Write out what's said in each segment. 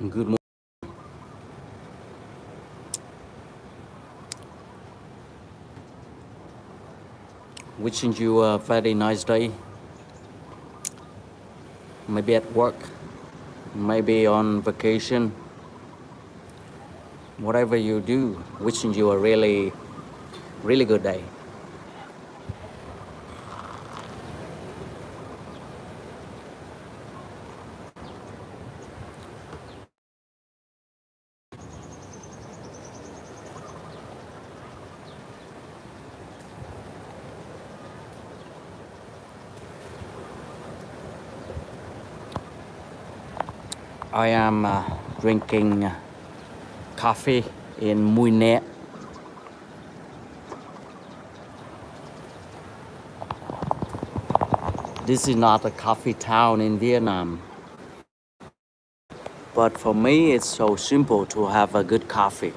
Good morning. Wishing you a very nice day. Maybe at work, maybe on vacation. Whatever you do, wishing you a really good day. I am drinking coffee in Viet. This is not a coffee town in Vietnam, but for me, it's so simple to have a good coffee.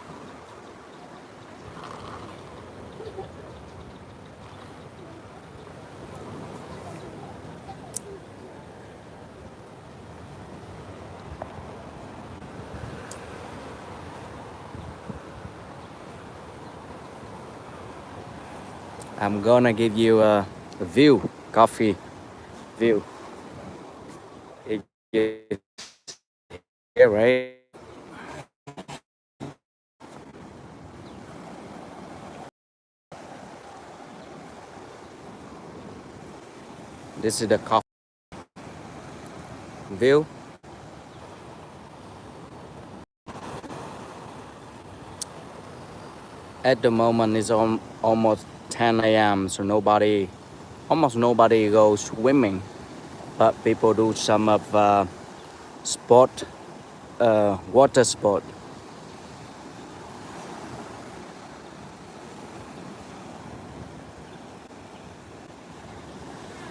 I'm gonna give you a view, coffee view. Here, right? This is the coffee view. At the moment, it's almost 10 a.m. So almost nobody goes swimming, but people do some of sport, water sport.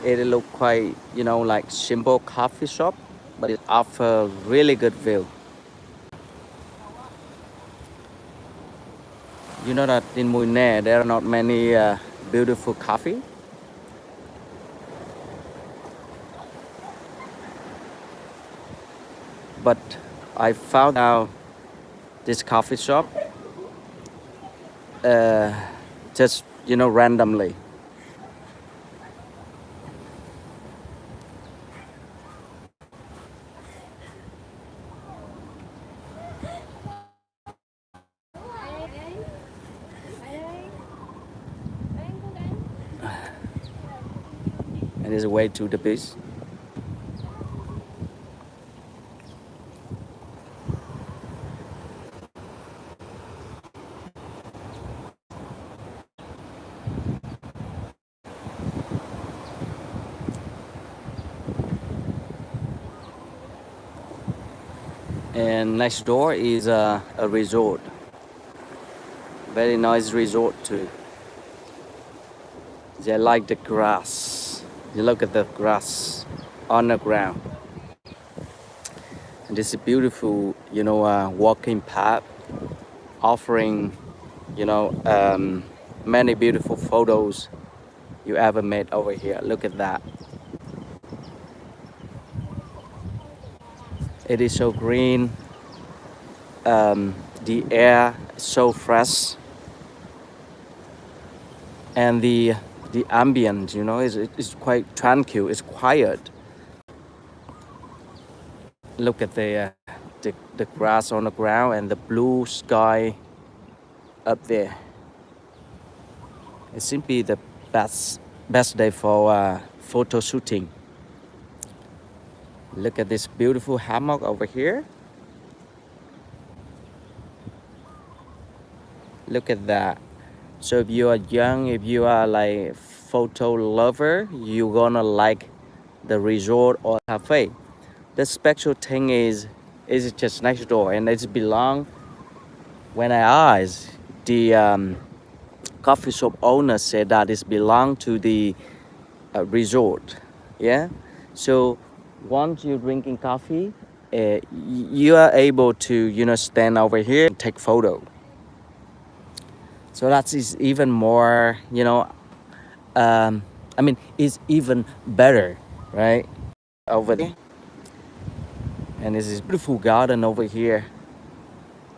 It look quite, like simple coffee shop, but it offer really good view. You know that in Mui there are not many beautiful coffee, but I found out this coffee shop uh, just randomly. And it's way to the beach. And next door is a resort, very nice resort too. They like the grass. You look at the grass on the ground. And this is beautiful, walking path offering, you know, um, many beautiful photos you ever made over here. Look at that. It is so green. The air is so fresh, and the ambient, is quite tranquil. It's quiet. Look at the grass on the ground and the blue sky up there. It's simply the best day for photo shooting. Look at this beautiful hammock over here. Look at that. So if you are young, if you are like photo lover, you're gonna like the resort or cafe. The special thing is just next door, and it's belong. When I asked, the coffee shop owner said that it belong to the resort. Yeah. So once you're drinking coffee, you are able to stand over here and take photo. So that is even more, I mean, it's even better, right? Over there. And this is beautiful garden over here.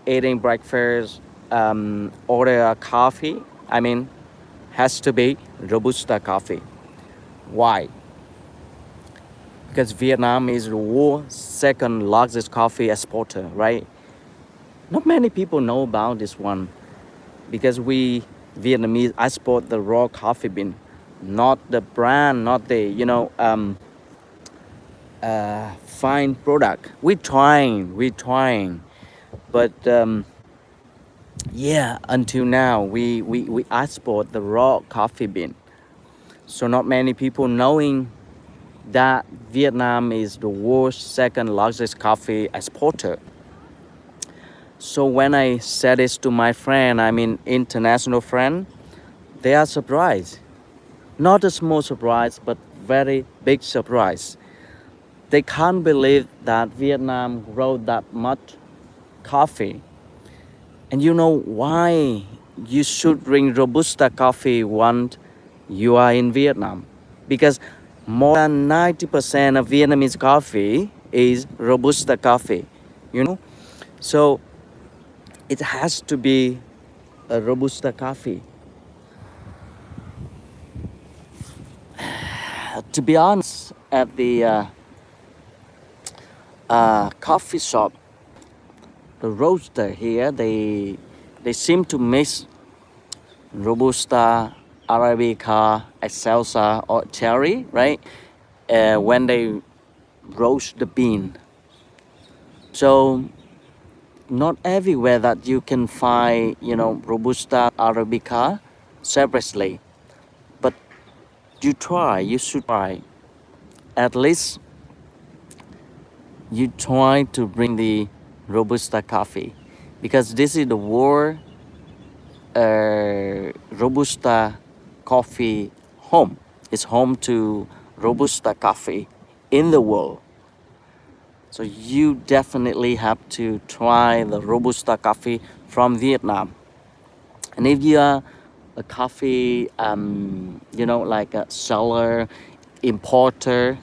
Eating breakfast, order a coffee. I mean, has to be Robusta coffee. Why? Because Vietnam is the world's second largest coffee exporter, right? Not many people know about this one because we Vietnamese export the raw coffee bean, not the brand, not the fine product. We're trying, but yeah, until now we export the raw coffee bean. So not many people knowing that Vietnam is the world's second largest coffee exporter. So when I said this to my friend, I mean international friend, they are surprised. Not a small surprise, but very big surprise. They can't believe that Vietnam grow that much coffee. And you know why you should drink Robusta coffee once you are in Vietnam? Because more than 90% of Vietnamese coffee is Robusta coffee, you know? So it has to be a Robusta coffee. To be honest, at the coffee shop, the roaster here, they seem to mix Robusta, Arabica, Excelsa, or Cherry, right? When they roast the bean. So not everywhere that you can find, Robusta, Arabica separately. But you should try. At least you try to bring the Robusta coffee because this is the world Robusta coffee home. It's home to Robusta coffee in the world. So you definitely have to try the Robusta coffee from Vietnam. And if you are a coffee, like a seller, importer,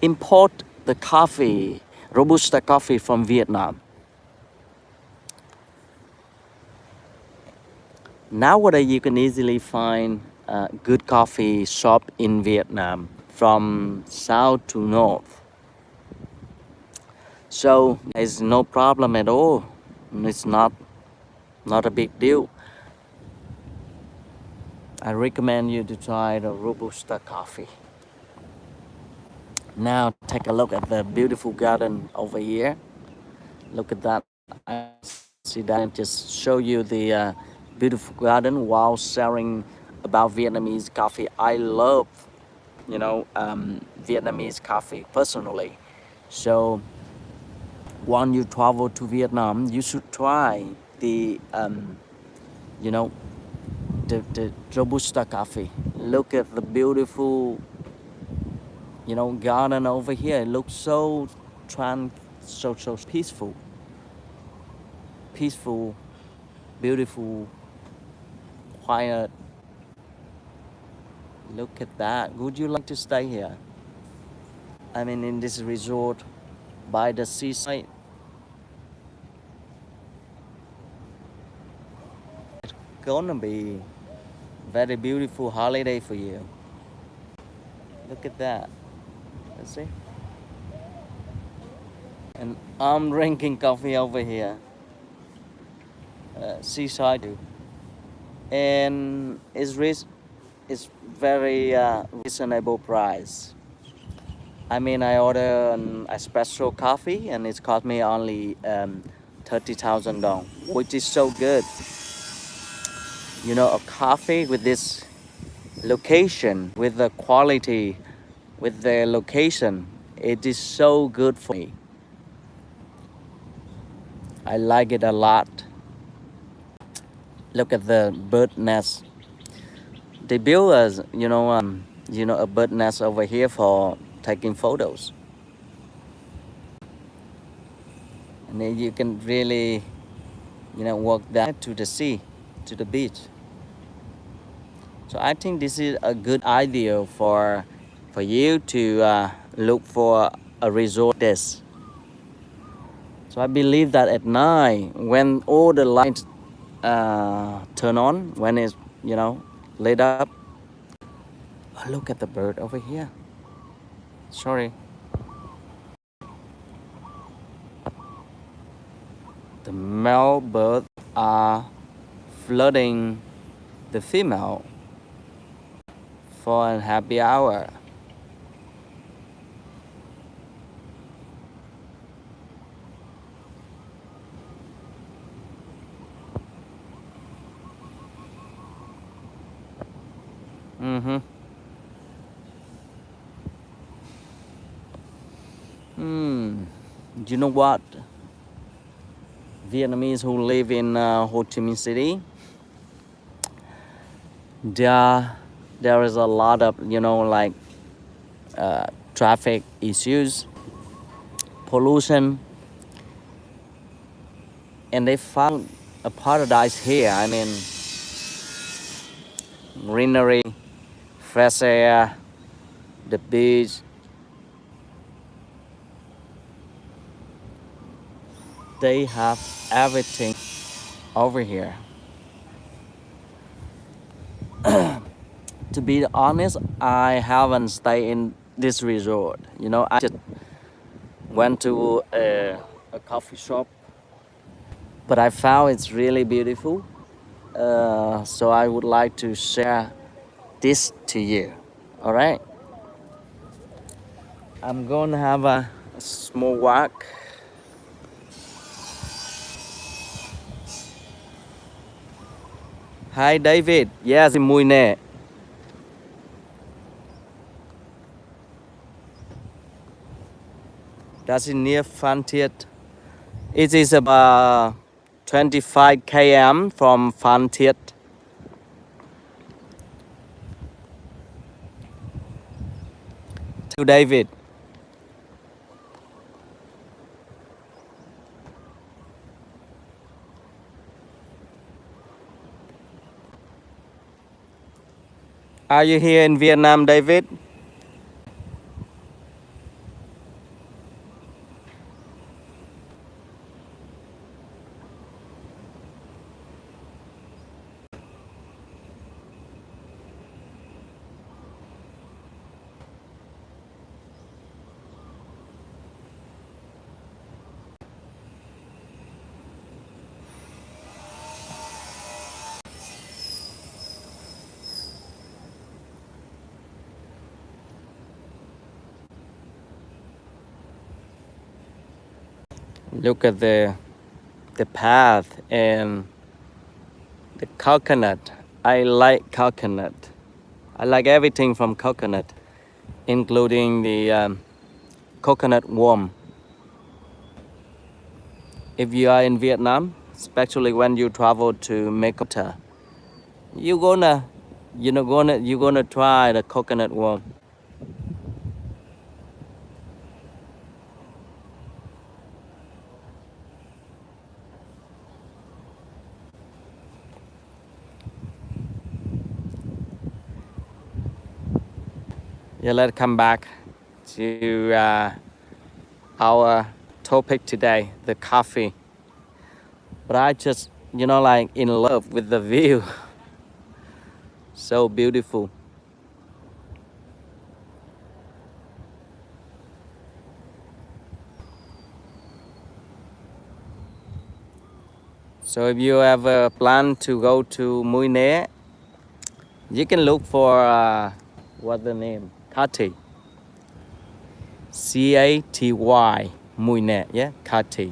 import the coffee, Robusta coffee from Vietnam. Nowadays, you can easily find a good coffee shop in Vietnam from south to north. So there's no problem at all. It's not a big deal. I recommend you to try the Robusta coffee. Now take a look at the beautiful garden over here. Look at that. I see that and just show you the beautiful garden while sharing about Vietnamese coffee. I love, Vietnamese coffee personally. So when you travel to Vietnam, you should try the, the Robusta coffee. Look at the beautiful, garden over here. It looks so so peaceful, beautiful, quiet. Look at that. Would you like to stay here? I mean, in this resort by the seaside. It's gonna be very beautiful holiday for you. Look at that. Let's see. And I'm drinking coffee over here, seaside, and it's very reasonable price. I mean, I order an espresso coffee, and it's cost me only 30,000 dong, which is so good. A coffee with this location, with the quality, with the location, it is so good for me. I like it a lot. Look at the bird nest. They build a bird nest over here for taking photos. And then you can really, walk down to the sea, to the beach. So I think this is a good idea for you to look for a resort this. So I believe that at night, when all the lights turn on, when it's, you know, lit up. Oh, look at the bird over here. Sorry. The male birds are flooding the female for a happy hour. Mm-hmm. Hmm. You know what? Vietnamese who live in Ho Chi Minh City, there is a lot of, you know, like traffic issues, pollution, and they found a paradise here. I mean, greenery, fresh air, the beach. They have everything over here. To be honest, I haven't stayed in this resort. You know, I just went to a coffee shop, but I found it's really beautiful. So I would like to share this to you. All right, I'm gonna have a small walk. Hi, David. Yes, mùi nè. That's near Phan Thiet. It is about 25 km from Phan Thiet. To David. Are you here in Vietnam, David? Look at the path and the coconut. I like coconut. I like everything from coconut, including the coconut worm. If you are in Vietnam, especially when you travel to Mekota, you gonna you're gonna try the coconut worm. Yeah, let's come back to our topic today, the coffee. But I just, you know, like in love with the view. So beautiful. So if you ever plan to go to Mui Né, you can look for what's the name? Kati. Caty. Mui Né, yeah, Kati.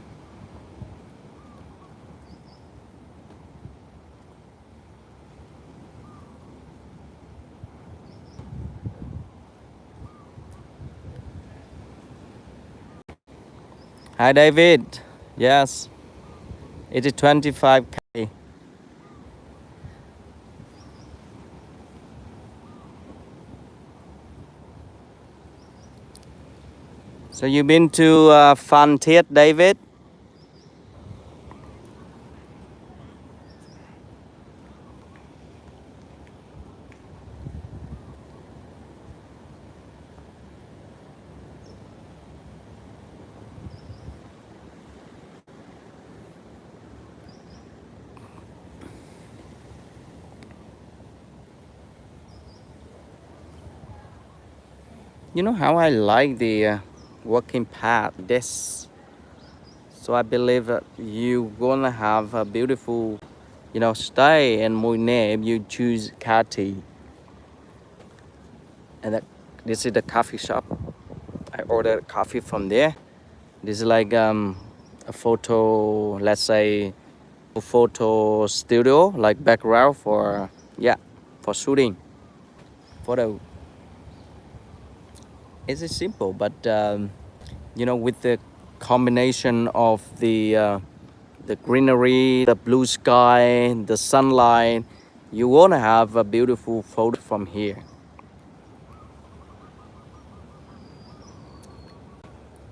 Hi David. Yes, it is 25K. So you've been to Phan Thiet, David? You know how I like the working path this. So I believe that you gonna have a beautiful, stay in Muyne if you choose Kati. And this is the coffee shop. I ordered coffee from there. This is like a photo, let's say, a photo studio, like background for, yeah, for shooting photo. It's simple, but with the combination of the greenery, the blue sky, the sunlight, you wanna have a beautiful photo from here.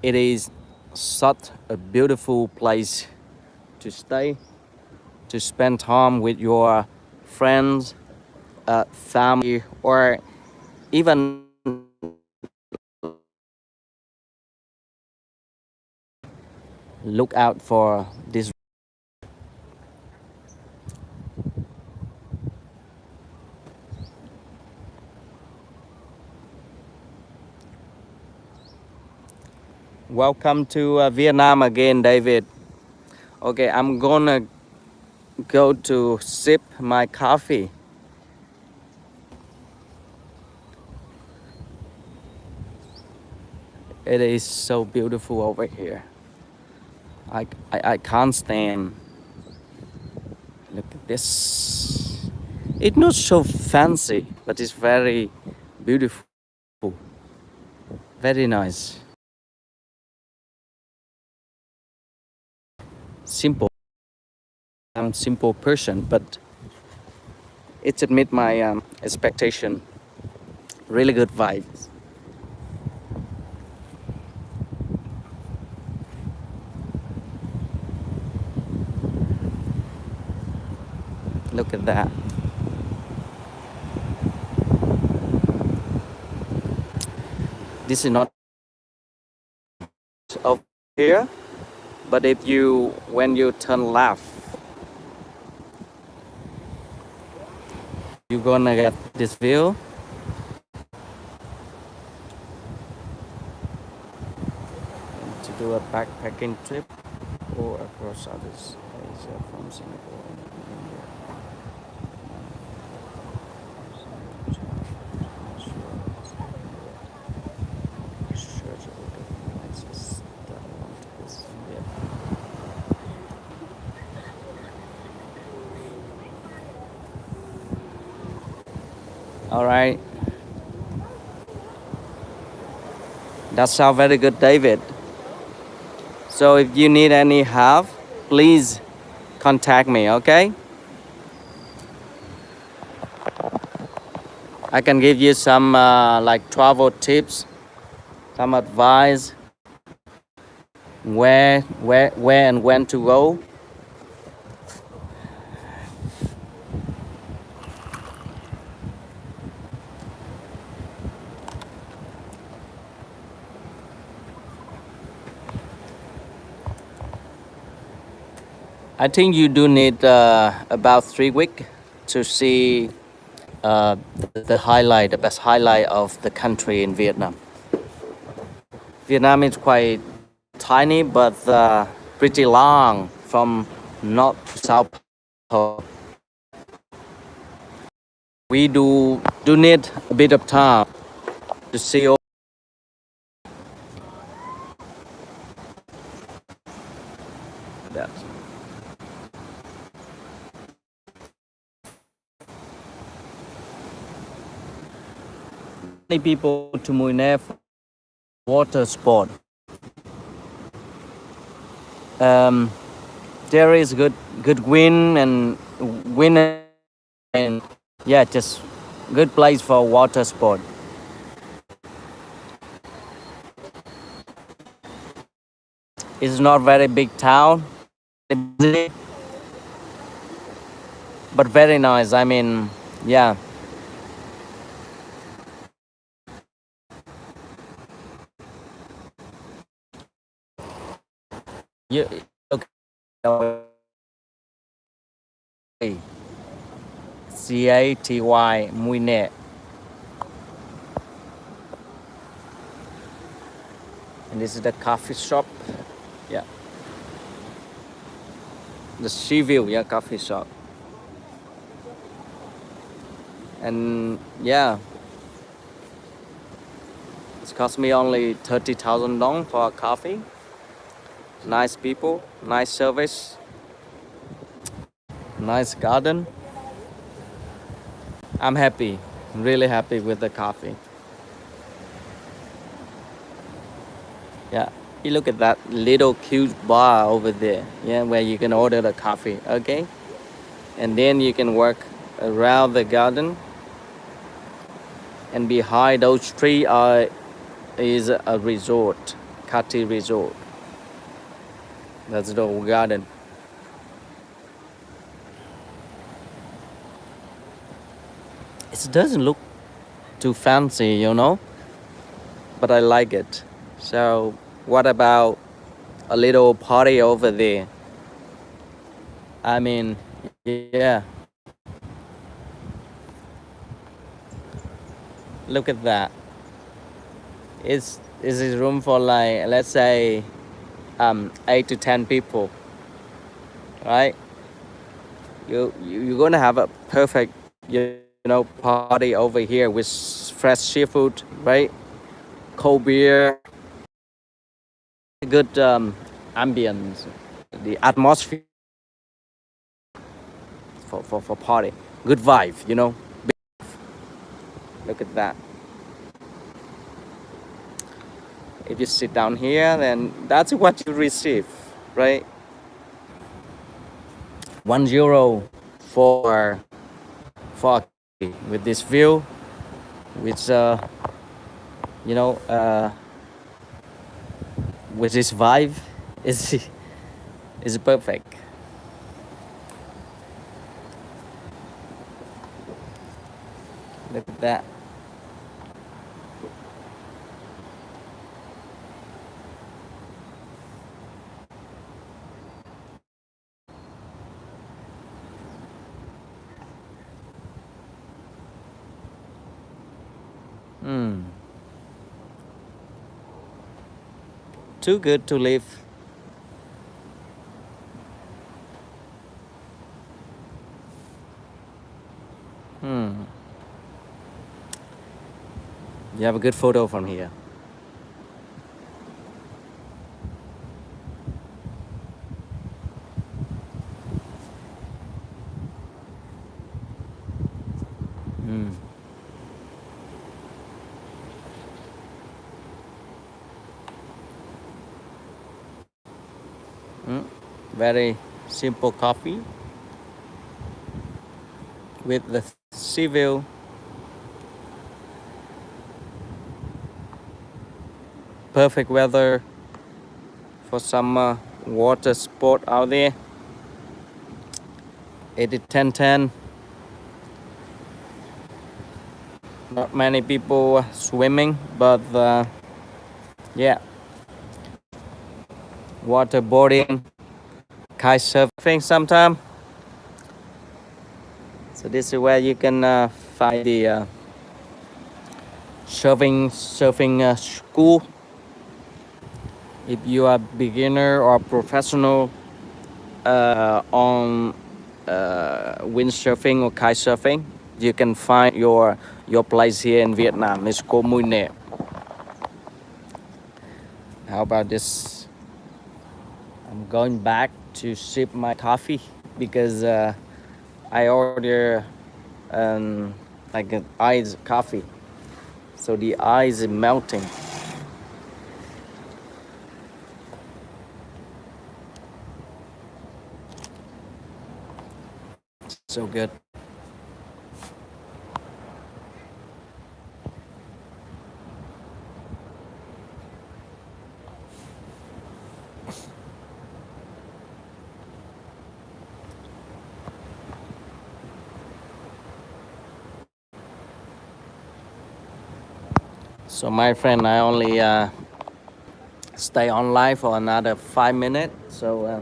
It is such a beautiful place to stay, to spend time with your friends, family, or even look out for this. Welcome to Vietnam again, David. Okay, I'm gonna go to sip my coffee. It is so beautiful over here. I can't stand. Look at this. It's not so fancy, but it's very beautiful, very nice. Simple. I'm a simple person, but it's admit my expectation. Really good vibes. Look at that. This is not over here, but when you turn left, you're gonna get this view. To do a backpacking trip or across Southeast Asia from Singapore and India. All right, that sounds very good, David. So if you need any help, please contact me, okay? I can give you some like travel tips, some advice, where and when to go. I think you do need about 3 weeks to see the highlight, the best highlight of the country in Vietnam. Vietnam is quite tiny, but pretty long from north to south pole. We do need a bit of time to see all that. Many people to Mui for water sport. Um, there is good wind and yeah, just good place for water sport. It's not very big town, but very nice. I mean, yeah. You okay? Caty Mui. And this is the coffee shop. Yeah, the sea view. Yeah, coffee shop. And yeah, it's cost me only 30,000 dong for a coffee. Nice people, nice service, nice garden. I'm happy, really happy with the coffee. Yeah, you look at that little cute bar over there. Yeah, where you can order the coffee. Okay, and then you can walk around the garden. And behind those trees is a resort, Kati Resort. That's the whole garden. It doesn't look too fancy, you know, but I like it. So, what about a little party over there? I mean, yeah, look at that. Is it room for like, let's say 8 to 10 people, right? You're gonna have a perfect party over here with fresh seafood, right? Cold beer, good ambience, the atmosphere for party, good vibe, you know. Look at that. If you sit down here, then that's what you receive, right? €1 for for with this view, with you know with this vibe, is perfect. Look at that. Hmm. Too good to live. Hmm. You have a good photo from here. Hmm. Hmm. Very simple coffee with the sea view. Perfect weather for some water sport out there. 80-10-10. Not many people swimming, but yeah, waterboarding, kite surfing sometime. So this is where you can find the surfing school. If you are beginner or professional on windsurfing or kite surfing, you can find your place here in Vietnam. It's called Mui Ne. How about this? I'm going back to sip my coffee because I order like an iced coffee, so the ice is melting. So good. So my friend, I only stay online for another 5 minutes. So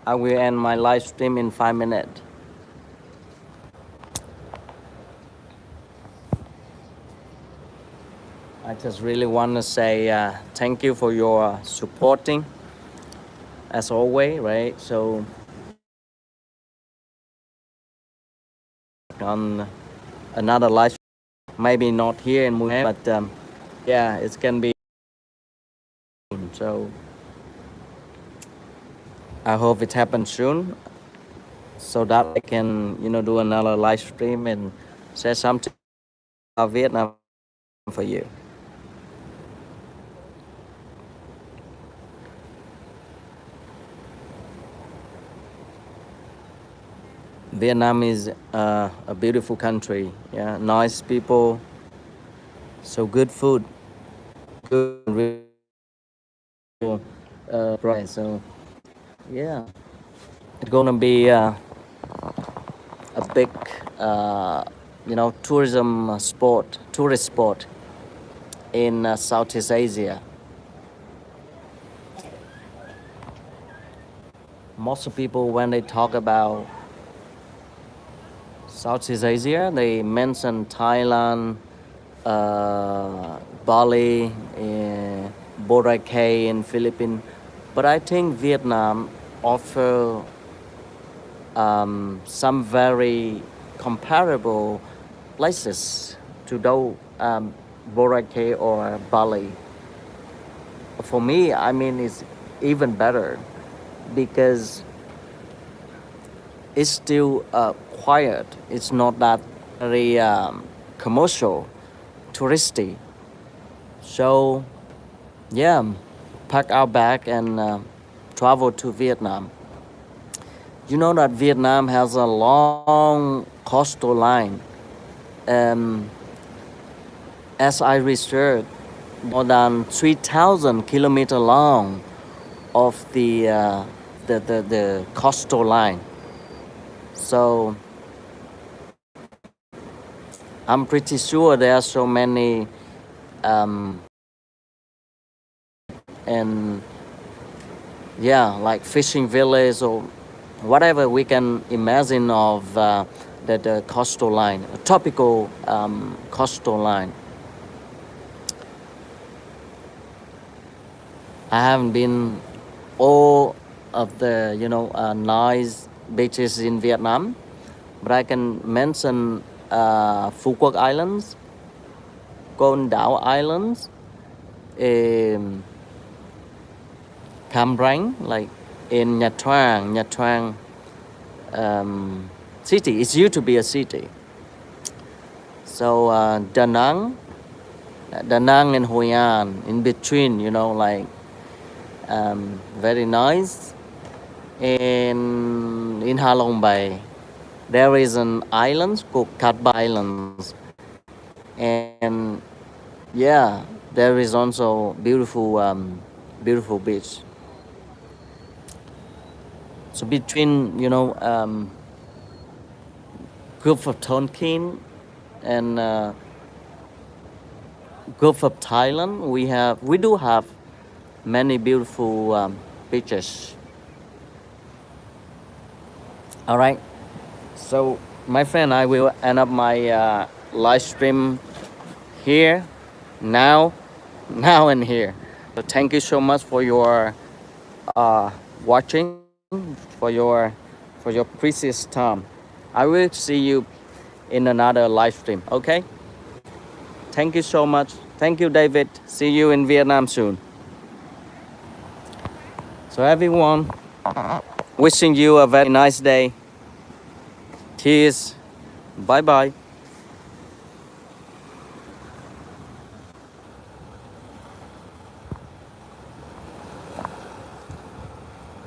I will end my live stream in 5 minutes. I just really want to say thank you for your supporting as always, right? So on another live, maybe not here in Muhe, but yeah, it can be. So I hope it happens soon, so that I can, do another live stream and say something about Vietnam for you. Vietnam is a beautiful country. Yeah, nice people, so good food, good price. So yeah, it's gonna be a big, uh, tourism sport, tourist sport in Southeast Asia. Most of people, when they talk about Southeast Asia, they mention Thailand, Bali, Boracay in Philippines. But I think Vietnam offer some very comparable places to those Boracay or Bali. For me, I mean, it's even better because it's still quiet. It's not that very commercial, touristy. So yeah, pack our bag and travel to Vietnam. You know that Vietnam has a long coastal line. Um, as I researched, more than 3,000 kilometers long of the coastal line. So I'm pretty sure there are so many and yeah, like fishing village or whatever we can imagine of the coastal line, a tropical coastal line. I haven't been all of the nice beaches in Vietnam, but I can mention Phu Quoc Islands, Con Đảo Islands, um, Cam Ranh, like in Nha Trang city. It used to be a city. So Da Nang and Hoi An in between, like very nice. And in Ha Long Bay, there is an island called Cat Ba Islands, and yeah, there is also beautiful beach. So between Gulf of Tonkin and Gulf of Thailand, we do have many beautiful beaches. All right. So my friend, I will end up my live stream here, now, now and here. So thank you so much for your watching, for your precious time. I will see you in another live stream. Okay. Thank you so much. Thank you, David. See you in Vietnam soon. So everyone, wishing you a very nice day. Cheers. Bye bye.